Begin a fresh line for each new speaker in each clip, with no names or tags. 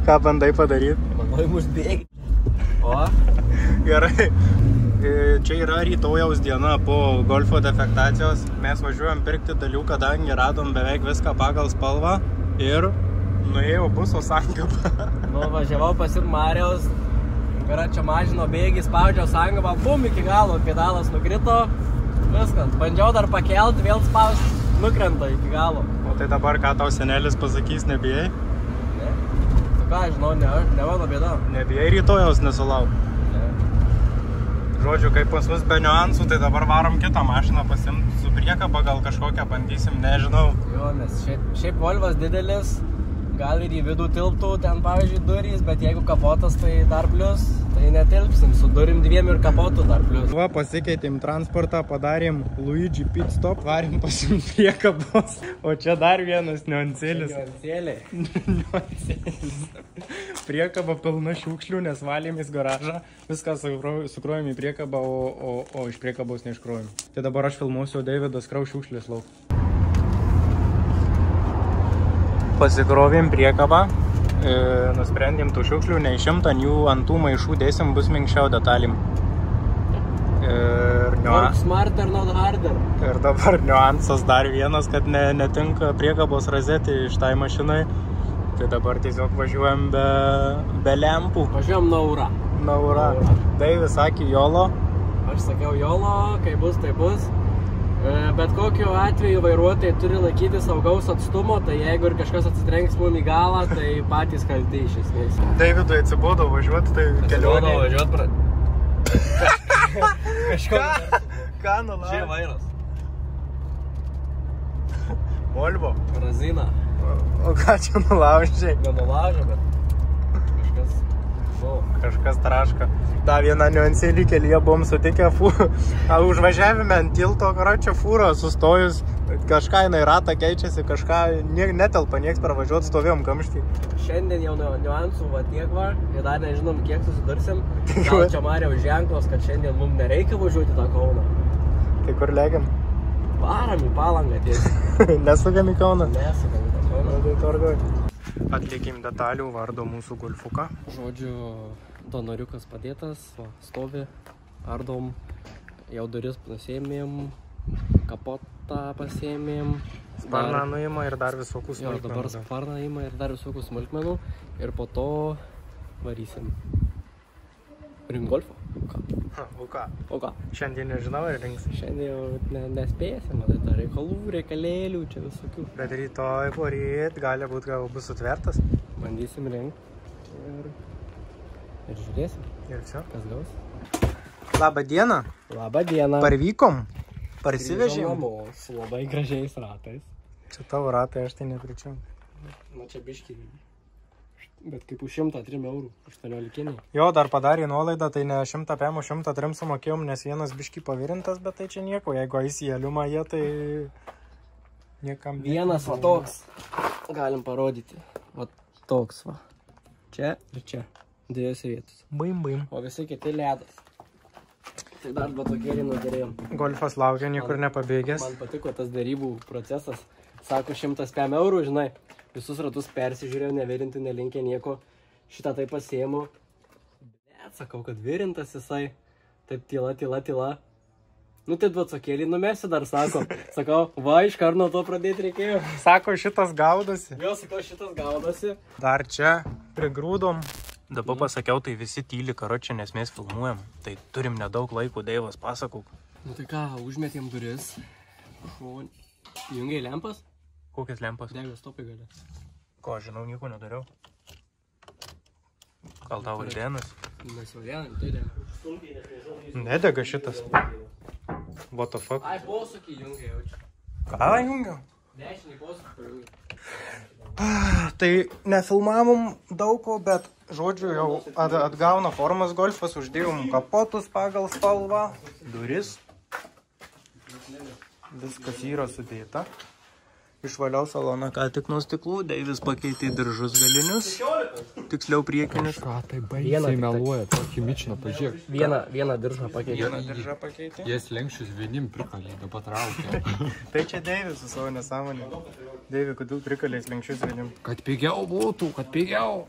Ką bandai padaryti?
Manau, užbėgi. O?
Gerai. Čia yra rytojaus diena po golfo defektacijos. Mes važiuojam pirkti dalių, kadangi radom beveik viską pagal spalvą ir nuėjau buso sankabą.
Nu, važiavau pasim Mariaus. Čia mažino bėgį, spaudžiau sankabą, bum, iki galo, pedalas nukrito. Viskas. Bandžiau dar pakelt, vėl spaust, nukrenta iki galo.
O tai dabar ką tau senelis pasakys, nebijai?
Ne. Tu ką, žinau, ne mano bėda.
Nebijai rytojaus nesulauk?
Ne.
Žodžiu, kaip pas mus be niuansų, tai dabar varom kitą mašiną pasimt su priekaba, gal kažkokią bandysim, nežinau.
Jo, nes šiaip Volvas didelis, gal ir į vidų tilptų, ten pavyzdžiui durys, bet jeigu kapotas, tai dar plius, tai netilpsim, su durim dviem ir kapotų dar plius.
Va, pasikeitėm transportą, padarėm Luigi pit stop, varim pasimt priekabos, o čia dar vienas niuansėlis. Niuansėlis. Priekaba pilna šiukšlių, nes valėm į garažą, viską sukrovėm į priekabą, o iš priekabos neiškrovėm. Tai dabar aš filmuosiu, o Davidas krau šiukšlės lauk. Pasikrovėm priekabą, nusprendėm tų šiukšlių neišimt, ant jų ant tų maišų dėsim, bus minkščiau detalim.
Work smarter, not harder.
Ir dabar niuansas dar vienas, kad netinka priekabos razetė iš tai mašinai. Tai dabar tiesiog važiuojam be lempų.
Važiuojam naura.
Naura. Deivis sakė jolo.
Aš sakiau jolo, kai bus, tai bus. Bet kokiu atveju vairuotojai turi laikyti saugaus atstumo, tai jeigu ir kažkas atsitrenks mum į galą, tai patys kalti iš esmės.
Davidui atsibodo važiuoti, tai kelionė.
Atsibodo važiuoti kažko.
Ką nulaužė?
Čia vairas.
Volvo.
Razina.
O ką čia nulaužė?
Nenulaužė, bet kažkas...
Kažkas traška. Da vieną niuansėlį kelyje buvom sutikę užvažiavime ant tilto, čia fūra sustojus, kažką jinai ratą keičiasi, kažką netelpa, nieks pravažiuot, stovėjom kamštį.
Šiandien jau niuansų va tiek va, ir dar nežinom kiek susidursim. Gal čia Mariaus ženklos, kad šiandien mums nereikia važiuoti tą Kauną.
Tai kur legiam?
Varam į Palangą tiesiai.
Nesukam į Kauną?
Nesukam į tą Kauną.
Tai tvarkoj. Atlikim detalių, vardo mūsų golfuką.
Žodžiu, donoriukas padėtas, stovi, ardom, jau duris pasėmėm, kapotą pasėmėm.
Sparną nuima ir dar visokių smulkmenų.
Jo, dabar sparną nuima ir dar visokių smulkmenų ir po to varysim. Ring golfo?
O ką?
O ką?
Šiandien nežinau, ar rinks.
Šiandien jau nespėsim, tai reikalų, reikalėlių, čia visokių.
Bet rytoj poryt gali būt, gal bus sutvertas.
Bandysim rinkt ir žiūrėsim.
Ir viso.
Kas gaus?
Labą dieną.
Labą dieną.
Parvykom. Parsivežėm.
Grįžom namo su labai gražiais ratais.
Čia tavo ratai, aš tai nepričiau.
Na čia biškį. Bet kaip už 103 eurų, 18.
Jo, dar padarė nuolaidą, tai ne 100 PM, 103 sumokėjom, nes vienas biškį pavirintas, bet tai čia nieko. Jeigu eis į aliumą jie, tai niekam...
Vienas va toks. Galim parodyti. Va toks va. Čia ir čia. Dviejose vietos.
Baim, baim.
O visi kiti ledas. Tai dar batokėlį nudarėjom.
Golfas laukia, niekur nepabėgęs.
Man patiko tas darybų procesas. Sako 100 PM eurų, žinai. Visus ratus persižiūrėjau, nevirinti, nelinkė nieko. Šitą tai pasiėmu. Bet sakau, kad virintas jisai. Taip tyla. Nu tai duotsokėlį numesi dar, sako. Sakau, va, iš kar nuo to pradėti reikėjo.
Sako, šitas gaudosi.
Jo, sakau, šitas gaudosi.
Dar čia prigrūdom. Dabar pasakiau, tai visi tyli, karočią, nes mes filmuojam. Tai turim nedaug laiko, Deivas, pasakok.
Nu tai ką, užmetėm duris. Jungiai lempas?
Kokias lempas?
Degos stopai gali.
Ko, žinau, nieko nedariau. Gal tavo įdienas?
Mes jau vieną, tai dega.
Nedega šitas. What the fuck?
Ai, posūkį jungiai jaučiu.
Ką jungiau?
Dešinį posūkį jungiai.
Tai nefilmavom daug ko, bet žodžiu jau atgauna formas golfas, uždėjom kapotus pagal spalvą, duris. Viskas yra sudėta. Išvaliau saloną ką tik nuo stiklų, Deivis pakeitė diržus galinius, tiksliau priekinius.
Ką tai baisiai meluoja, tokį mičiną, pažiūrėk.
Vieną diržą pakeitė.
Vieną diržą pakeitė.
Jie lenkščius vienim prikalė, dabar traukia.
Tai čia Deivis su savo nesąmonė. Deivi, kodėl prikalės lenkščius vienim?
Kad pigiau būtų, kad pigiau.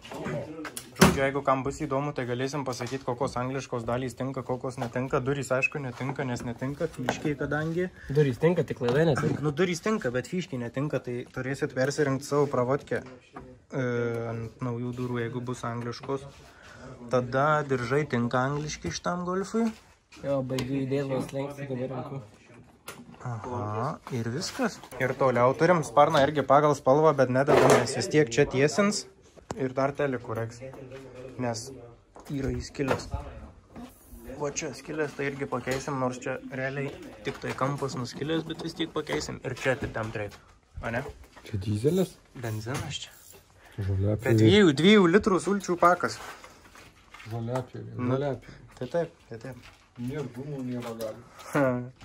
Žodžiu, jeigu kam bus įdomu, tai galėsim pasakyti, kokios angliškos dalys tinka, kokios netinka. Durys, aišku, netinka, nes netinka fiškiai, kadangi...
Durys tinka, tik laidai netinka.
Nu, durys tinka, bet fiškiai netinka, tai turėsit persirinkti savo pravodkę ant naujų durų, jeigu bus angliškos. Tada diržai tinka angliški šitam golfui.
Jo, baigiu įdėdavos lenkti, dabar renku.
Aha, ir viskas. Ir toliau turim sparną irgi pagal spalvą, bet nededam, nes vis tiek čia tiesins. Ir dar telikų reiks, nes yra įskilęs. Va čia skilęs, tai irgi pakeisim, nors čia realiai tik tai kampas nuskilęs, bet vis tiek pakeisim. Ir čia atitempt reikia, o ne?
Čia dizelis?
Benzinas čia.
Žoliapė.
Bet 2 litrų sulčių pakas.
Žoliapė.
Tai taip.
Nėra dūmų, nėra gali.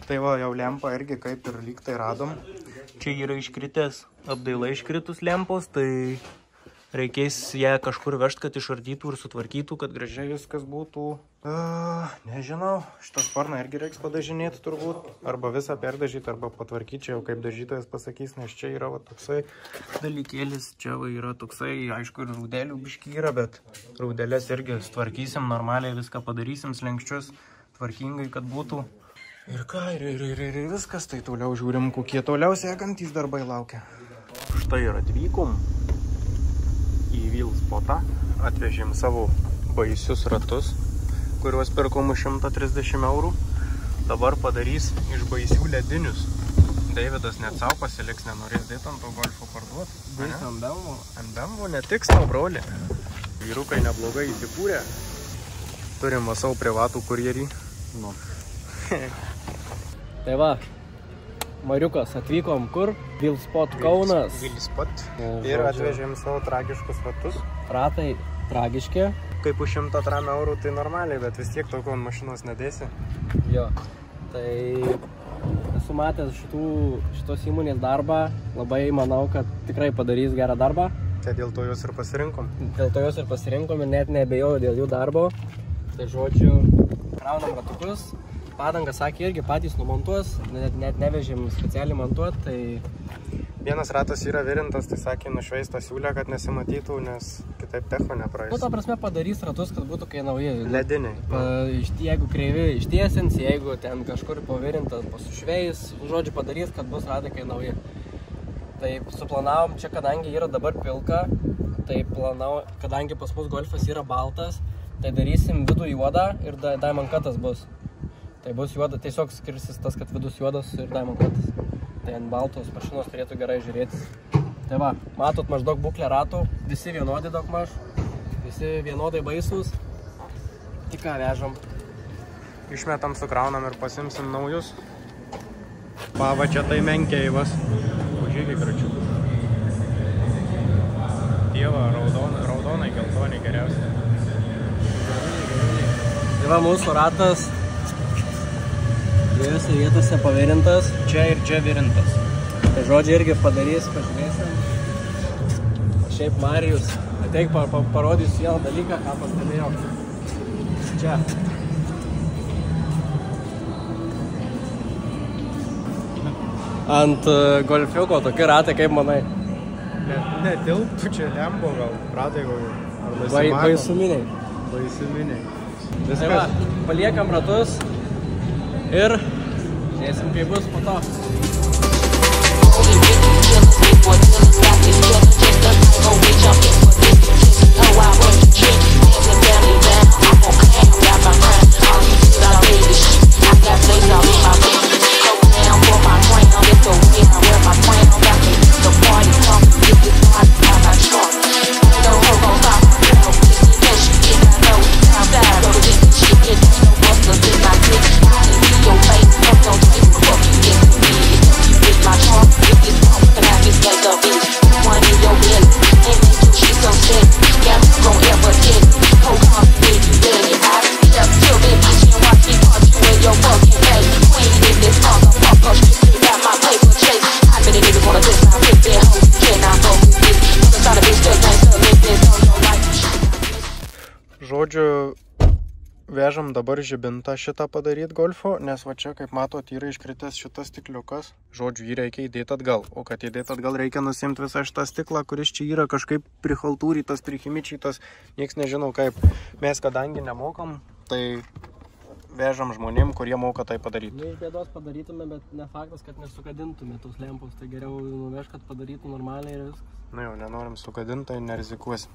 Tai va, jau lempą irgi kaip ir lyg tai radom. Čia yra iškritęs, apdaila iškritus lempos, tai reikės ją kažkur vežti, kad išardytų ir sutvarkytų, kad gražiai viskas būtų. Nežinau, šitą sparną irgi reiks padažinėti turbūt. Arba visą perdažyti, arba patvarkyti, čia jau kaip dažytojas pasakys, nes čia yra va, toksai dalykėlis. Čia va, yra toksai, aišku, ir raudelių biški yra, bet raudelės irgi sutvarkysim, normaliai viską padarysim, slenkščius, tvarkingai, kad būtų. Ir ką, ir viskas, tai toliau žiūrim, kokie toliau sekantys darbai laukia. Štai ir atvykom į Vilspotą, atvežėm savo baisius ratus, kuriuos pirkom už 130 eurų. Dabar padarys iš baisių ledinius. Deividas net savo pasiliks, nenorės dėti ant to golfo parduoti.
Dėti ant BMW?
Ant BMW netiks tau, broli. Vyrukai neblogai įsikūrė. Turim va savo privatų kurjerį.
Nu. Tai va, Mariukas, atvykom kur? Vilspot Kaunas.
Vilspot. Ir atvežėm savo tragiškus ratus.
Ratai tragiški.
Kaip už 100 eurų tai normaliai, bet vis tiek tokio ant mašinos nedėsi.
Jo, tai esu matęs šitos įmonės darbą. Labai manau, kad tikrai padarys gerą darbą.
Tai dėl to juos ir pasirinkom.
Dėl to juos ir pasirinkom ir net neabejoju dėl jų darbo. Tai žodžiu, kraunam ratukus. Padangą, sakė, irgi patys numontuos, net nevežėm specialiai montuot, tai...
Vienas ratas yra virintas, tai sakė, nušveistą siūlę, kad nesimatytų, nes kitaip techo nepraeis.
Nu, ta prasme, padarys ratus, kad būtų kai nauji.
Lediniai.
Jeigu kreivi ištiesins, jeigu ten kažkur pavirintas, pasušveis, žodžiu, padarys, kad bus ratai kai nauji. Tai suplanavom čia, kadangi yra dabar pilka, tai planau, kadangi pas mus golfas yra baltas, tai darysim vidų juodą ir diamond cutas bus. Tai bus juoda, tiesiog skirsis tas, kad vidus juodas ir diamond cutas. Tai ant baltos mašinos turėtų gerai žiūrėtis. Tai va, matot maždaug būklę ratų, visi vienodi daugmaž, visi vienodai baisūs. Tik ką vežam.
Išmetam, sukraunam ir pasimsim naujus. Pava čia tai menkeivas. Užykiai kračių. Dieva, raudonai, geltoniai geriausiai.
Tai va, mūsų ratas. Dviejose vietose pavirintas.
Čia ir čia virintas.
Tai žodžiu irgi padarys, pažiūrėsim. Šiaip Marijus, ateik parodys vieną dalyką, ką pastebėjau. Čia. Ant golfiuko tokie ratai, kaip manai?
Netilptų čia lembo gal, ratai gal.
Baisuminiai.
Baisuminiai.
Tai va, paliekam ratus. Ir žiūrėsim, kaip bus po to.
Go
vežam dabar žibintą šitą padaryti golfo, nes va čia, kaip matot, yra iškritęs šitas stikliukas. Žodžiu, jį reikia įdėti atgal. O kad įdėti atgal, reikia nusimti visą šitą stiklą, kuris čia yra kažkaip prichaltūrytas, prichimičytas. Niekas nežinau kaip. Mes kadangi nemokam, tai vežam žmonėm, kurie moka tai padaryti.
Nu, iš bėdos padarytume, bet ne faktas, kad nesukadintume tos lempos. Tai geriau nuveš, kad padarytų normaliai ir viskas.
Nu jau, nenorim sukadinti, tai nerizikuosim.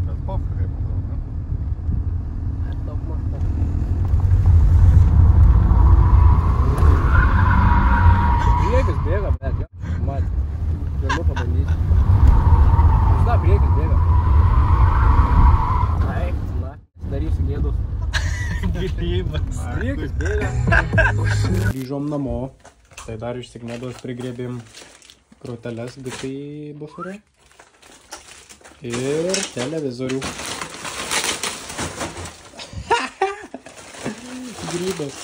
Bet pofai kaip daug, ne?
Daug maždaug. Priekis bėga, bet jo, matė. Galiu pabandyti. Visada priekis bėga. Ai, na, darysiu gėdus.
Grybas.
Priekis bėga.
Grįžom namo. Tai dar iš Signedos prigrėbėm kroteles bitai buferio. Ir televizorių. Grybas.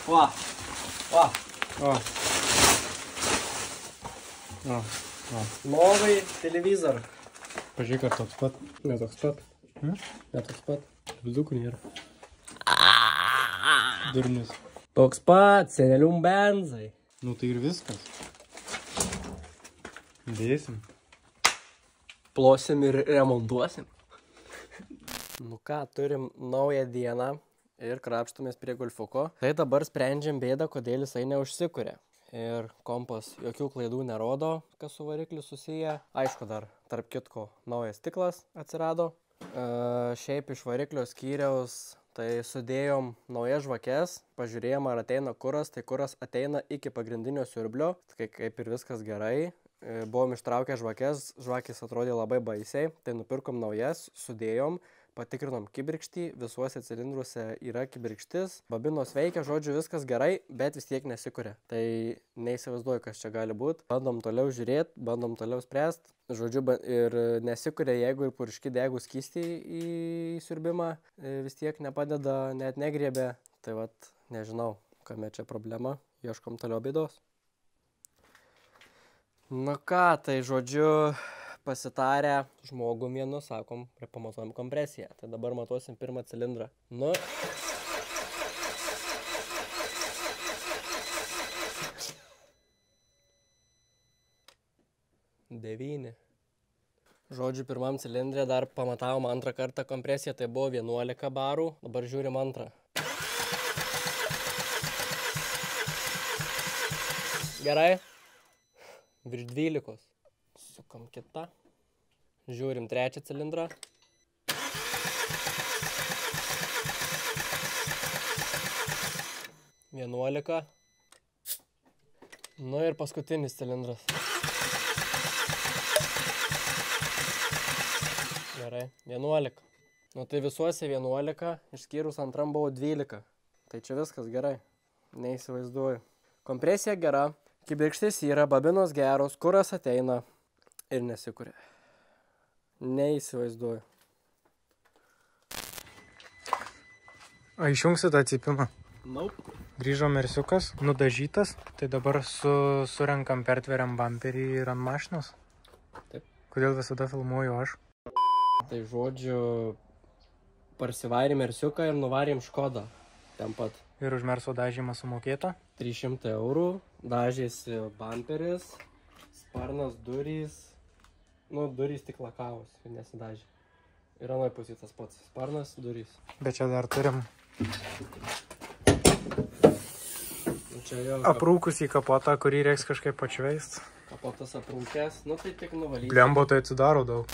Va. Va.
O.
Lovai televizor.
Pažiūrėk, ar toks pat.
Ne toks pat.
Ne toks pat. Vidukų nėra. Durnius.
Toks pat, senelium benzai.
Nu tai ir viskas. Dėsim.
Plosim ir remontuosim. Nu ką, turim naują dieną ir krapštumės prie golfuko. Tai dabar sprendžiam bėdą, kodėl jisai neužsikuria. Ir kompas jokių klaidų nerodo, kas su varikliu susiję. Aišku, dar tarp kitko naujas stiklas atsirado. Šiaip iš variklio skyriaus tai sudėjom naujas žvakes, pažiūrėjom, ar ateina kuras, tai kuras ateina iki pagrindinio siurblio, tai kaip ir viskas gerai. Buvom ištraukę žvakes, žvakės atrodė labai baisiai, tai nupirkom naujas, sudėjom, patikrinom kibirkštį, visuose cilindruose yra kibirkštis, babinos veikia, žodžiu, viskas gerai, bet vis tiek nesikuria. Tai neįsivaizduoju, kas čia gali būti. Bandom toliau žiūrėti, bandom toliau spręsti. Žodžiu, ir nesikuria, jeigu ir purški degų skystį į siurbimą, vis tiek nepadeda, net negriebė. Tai vat, nežinau, kame čia problema, ieškom toliau bėdos. Nu ką, tai žodžiu, pasitarę žmogum vienu, sakom, pamatuojam kompresiją. Tai dabar matuosim pirmą cilindrą. Nu. Devyni. Žodžiu, pirmam cilindrė dar pamatavom antrą kartą kompresiją, tai buvo 11 barų. Dabar žiūrim antrą. Gerai. Virš 12. Sukam kitą. Žiūrim trečią cilindrą. Vienuolika. Nu ir paskutinis cilindras. Gerai, 11. Nu tai visuose 11, išskyrus antram buvo 12. Tai čia viskas gerai. Neįsivaizduoju. Kompresija gera. Kibirkštis yra, babinos geros, kuras ateina ir nesikuria. Neįsivaizduoju.
A, išjungsit atsipimą.
Nope.
Grįžo mersiukas, nudažytas, tai dabar surenkam, pertveriam bamperį ir ant mašinos.
Taip.
Kodėl visada filmuoju aš?
Tai žodžiu, parsivarėm mersiuką ir nuvarėm Škodą. Ten pat.
Ir už merso dažymą sumokėta?
300 eurų, dažėsi bamperis, sparnas, durys, nu, durys tik lakavos, nesidažė. Ir anoj pusė tas pats, sparnas, durys.
Bet čia dar turim
Čia jo
aprūkusį kapotą, kurį reiks kažkaip pačveist.
kapotas aprūkęs, nu tai tik nuvalyti.
Blembo tai atsidaro daug.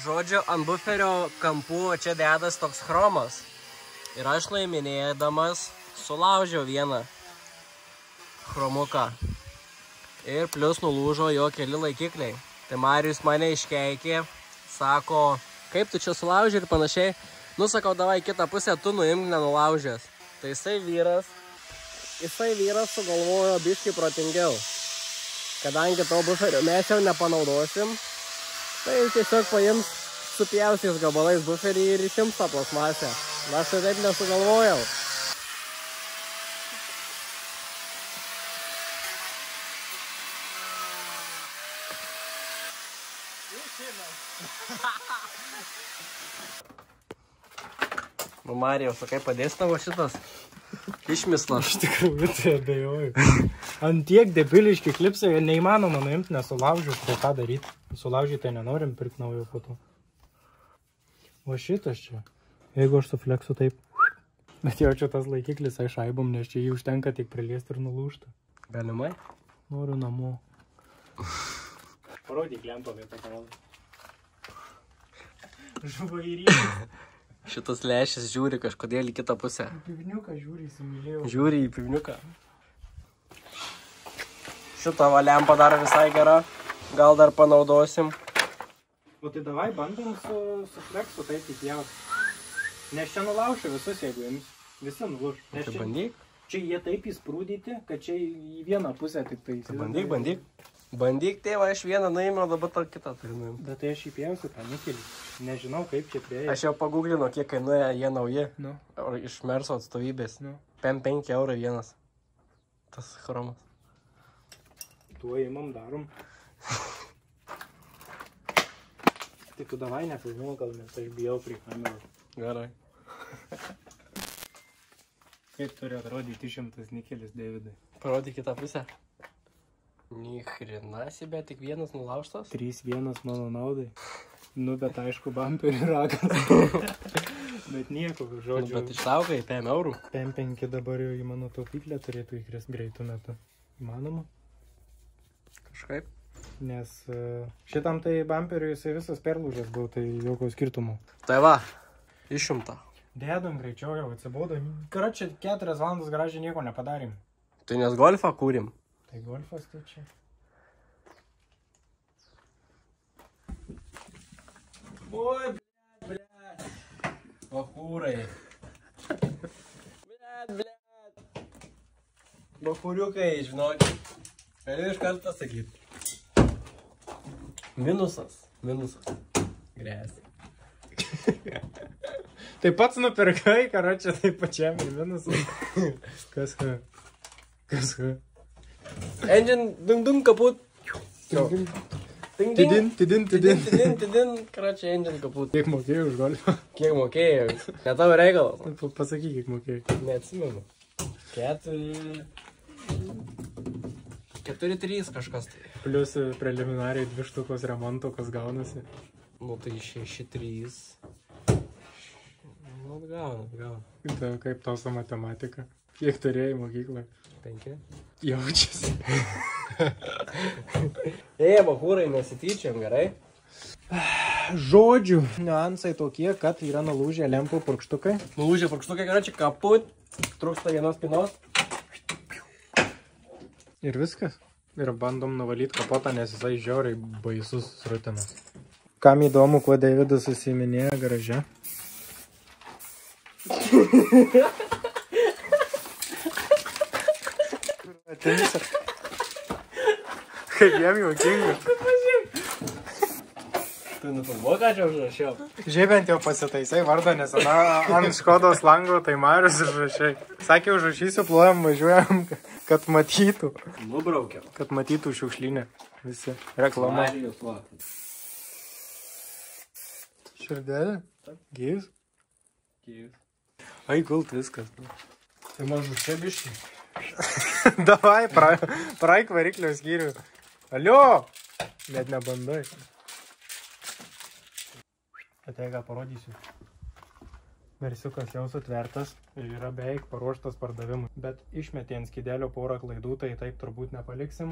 Žodžiu, ant buferio kampų čia dedas toks chromas. Ir aš nuiminėdamas sulaužiau vieną chromuką. Ir plus nulūžo jo keli laikikliai. Tai Marijus mane iškeikė, sako, kaip tu čia sulauži ir panašiai. Nu, sakau, davai kitą pusę, tu nuimk nenulaužęs. Tai jisai vyras sugalvojo biškai protingiau. Kadangi to buferio mes jau nepanaudosim, tai tiesiog paims supjausiais gabalais buferį ir išims tą plasmasę. Aš tai taip nesugalvojau. Marijau, sakai, padės tavo šitas išmislas.
Iš tikrųjų, tai abejoju. Ant tiek debiliški klipsai neįmanoma nuimti, nesulaužius, tai ką daryti. Sulaužyti tai nenorim pirkti naujo foto. O šitas čia, jeigu aš sufleksu taip, bet jau čia tas laikiklis šaibom, nes čia jį užtenka tik priliesti ir nulūžta.
Galimai?
Noriu namo. Parodyk lempą vietą parodį. Žuvo į rytį.
Šitas lešis žiūri kažkodėl į kitą pusę.
Į pivniuką žiūri, įsimylėjau.
Žiūri į pivniuką. Šitą va lempą dar visai gera. Gal dar panaudosim.
O tai davai bandom su fleksu taip įpjauti. Nes čia nulaušiu visus, jeigu jums. Visi nulauš.
Tai bandyk.
Čia jie taip įsprūdyti, kad čia į vieną pusę tik tai.
Bandyk. Bandyk, tėva, aš vieną nuėmiau, dabar tą kitą turiu nuimti.
Bet tai aš įpjausiu tą nikelį. Nežinau, kaip čia prieja.
Aš jau pagūglinu, kiek kainuoja jie nauji.
Nu.
Iš Merso atstovybės.
Nu.
5 € vienas. Tas chromas.
Tuo įmam darom. Tai tu davai nefilmuok gal, nes aš bijau prie kameros.
Gerai.
Kaip turi atrodyti išimtas nikelis, Davidai?
Parodyk kitą pusę. Nichrenasi, bet tik vienas nulaužtas.
3-1 mano naudai. Nu, bet aišku, bumperį ragas. Bet nieko, žodžiu.
Nu, bet išsaugai 5 €.
5 dabar jau į mano taupyklę turėtų įkrist greitų metų. Įmanoma?
Kažkaip.
Nes šitam tai bumperiui jisai visas perlūžęs buvo, tai jokio skirtumo.
Tai va, išimta.
Dėdam greičiau jau atsibodo. Karočią 4 valandas gražiai nieko nepadarėm.
Tai nes golfą kūrim.
Tai golfas tai čia.
Oi, blėt. Bachūrai. Blėt. Bachūriukai, žinokit. Galiu iš karto sakyti. Minusas. Grėsi.
Tai pats nupirkai, karočią, tai pačiam ir minusas. Kas ką?
Engine dung kaput. Tidin. Karočią, engine kaput.
Kiek mokėjai už golfą?
Kiek mokėjai? Ne tavo reikalas.
Pasakyk, kiek mokėjai.
Neatsimenu. 4-3 kažkas tai.
Plius preliminariai 2 štukos remonto, kas gaunasi.
Nu tai 6-3. Nu gauna.
Tai kaip tau su matematika? Kiek turėjai mokyklą?
5.
Jaučiasi.
Bachūrai, nesityčiam, gerai?
Žodžių. Niuansai tokie, kad yra nulūžę lempų purkštukai.
Nulūžę purkštukai, karočią, kaput. Trūksta vienos pinos.
Ir viskas. Ir bandom nuvalyti kapotą, nes jisai žiauriai baisus rutinas. Kam įdomu, kuo Davidas susiminėja garaže? Kaip jam juokinga.
Tu nufilmuok, ką čia užrašiau.
Žiebent jau pasitaisai vardą, nes ant Škodos lango tai Marius užrašai. Sakė, užrašysiu, plojam, važiuojam, kad matytų.
Nubraukiau.
Kad matytų šiukšlinę. Visi. Reklama.
Marijus, va.
Širdelė? Gyvs?
Gyvs.
Ai, gult viskas.
Tai mažu čia biškį.
Davai, praeik variklio skyrių. Alio! Net nebandai. Ateiga parodysiu. Versiukas jau sutvertas ir yra beveik paruoštas pardavimui. Bet išmetė ant skydelio porą klaidų, tai taip turbūt nepaliksim.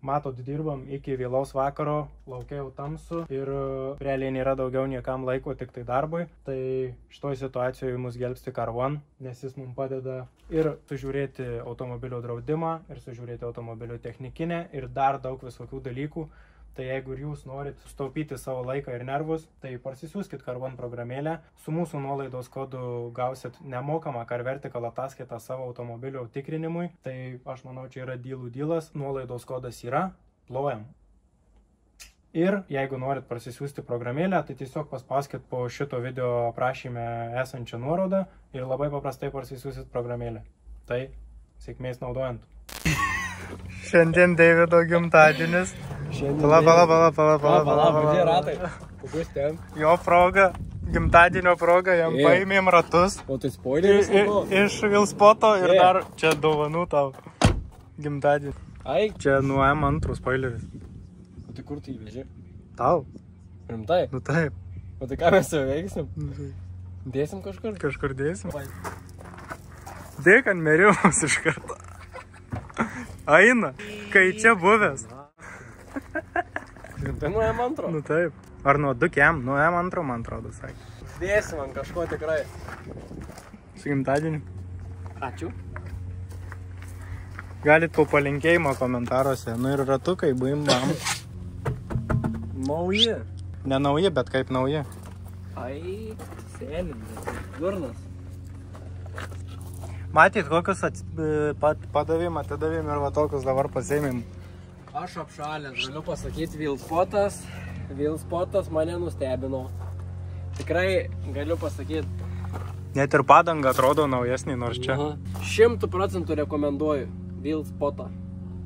Matot, dirbam iki vėlaus vakaro, laukia jau tamsu ir realiai nėra daugiau niekam laiko, tik tai darbui. Tai šitoj situacijoje mus gelbsti Car One, nes jis mums padeda ir sužiūrėti automobilio draudimą, ir sužiūrėti automobilio technikinę, ir dar daug visokių dalykų. Tai jeigu ir jūs norit sutaupyti savo laiką ir nervus, tai parsisiųskit Car1 programėlę. Su mūsų nuolaidos kodu gausit nemokamą Car Vertical ataskaitą savo automobilio tikrinimui. Tai aš manau, čia yra dylas. Nuolaidos kodas yra, plojam. Ir jeigu norit parsisiųsti programėlę, tai tiesiog paspauskit po šito video aprašyme esančią nuorodą ir labai paprastai parsisiųsit programėlę. Tai sėkmės naudojant. Šiandien Davido gimtadienis.
Pala. Kokius ten?
Jo proga, gimtadienio proga, jam paėmėm ratus.
O tai spoileris?
Iš Vilspoto ir dar čia dovanų tau gimtadienį.
Ai.
Čia nuo M2 spoileris.
O tai kur tu įveži?
Tau?
Rimtai?
Nu taip.
O tai ką mes jau veiksim? Dėsim kažkur?
Kažkur dėsim. Dėk ant merimus iš karto. Aina, kai čia buvęs.
Rimtai nuo M2?
Nu taip. Ar nuo 2KM? Nuo M2, man atrodo, sakė.
Dėsim ant kažko tikrai.
Su gimtadieniu.
Ačiū.
Galit po palinkėjimo komentaruose. Nu ir ratukai, buim bam.
Nauji.
Ne nauji, bet kaip nauji.
Ai, sėlinė. Durnas.
Matyt, kokius padavim, atidavim ir va tokius dabar pasėmėm.
Aš apšalęs, galiu pasakyti, Vilspotas mane nustebino. Tikrai galiu pasakyti.
Net ir padanga atrodo naujesnį, nors čia.
100% rekomenduoju Vilspotą.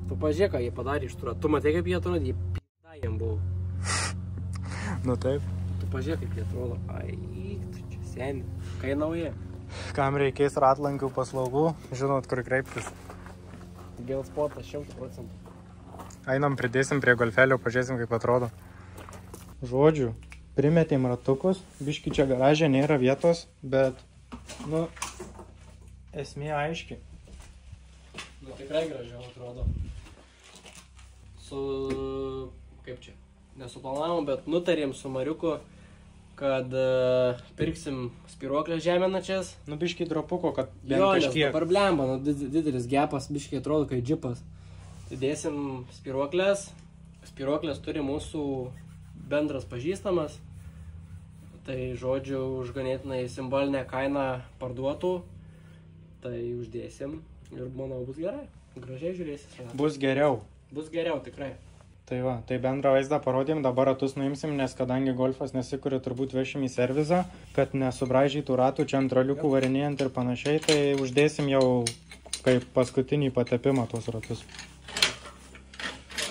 Tu pažiūrėk, ką jie padarė iš turą. Tu matai, kaip jie atrodo, jie p***a jiem buvo.
Nu taip.
Tu pažiūrėk, kaip jie atrodo. Ai, tu čia seni. Kai nauji.
Kam reikės ratlankių paslaugų, žinot, kur kreiptis.
Vilspotas 100%.
Einam, pridėsim prie golfelio, pažiūrėsim, kaip atrodo. Žodžiu, primetėm ratukus, biški čia garaže nėra vietos, bet, nu, esmė aiški.
Nu, tikrai gražiau atrodo. Kaip čia? Nesuplanavom, bet nutarėm su Mariuku, kad pirksim spiruoklės žeminačias.
Nu, biški dropuko, kad bent
jo,
kažkiek.
nes dabar blemba, nu, didelis gepas, biški atrodo, kai džipas. Tai dėsim spiruoklės. Spiruoklės turi mūsų bendras pažįstamas. Tai, žodžiu, už ganėtinai simbolinę kainą parduotų. Tai uždėsim ir, manau, bus gerai. Gražiai žiūrėsis.
Bus geriau.
Bus geriau, tikrai.
Tai va, tai bendrą vaizdą parodėm, dabar ratus nuimsim, nes kadangi golfas nesikuria, turbūt vešim į servizą, kad nesubraižytų ratų čia ant roliukų varinėjant ir panašiai, tai uždėsim jau kaip paskutinį patepimą tos ratus.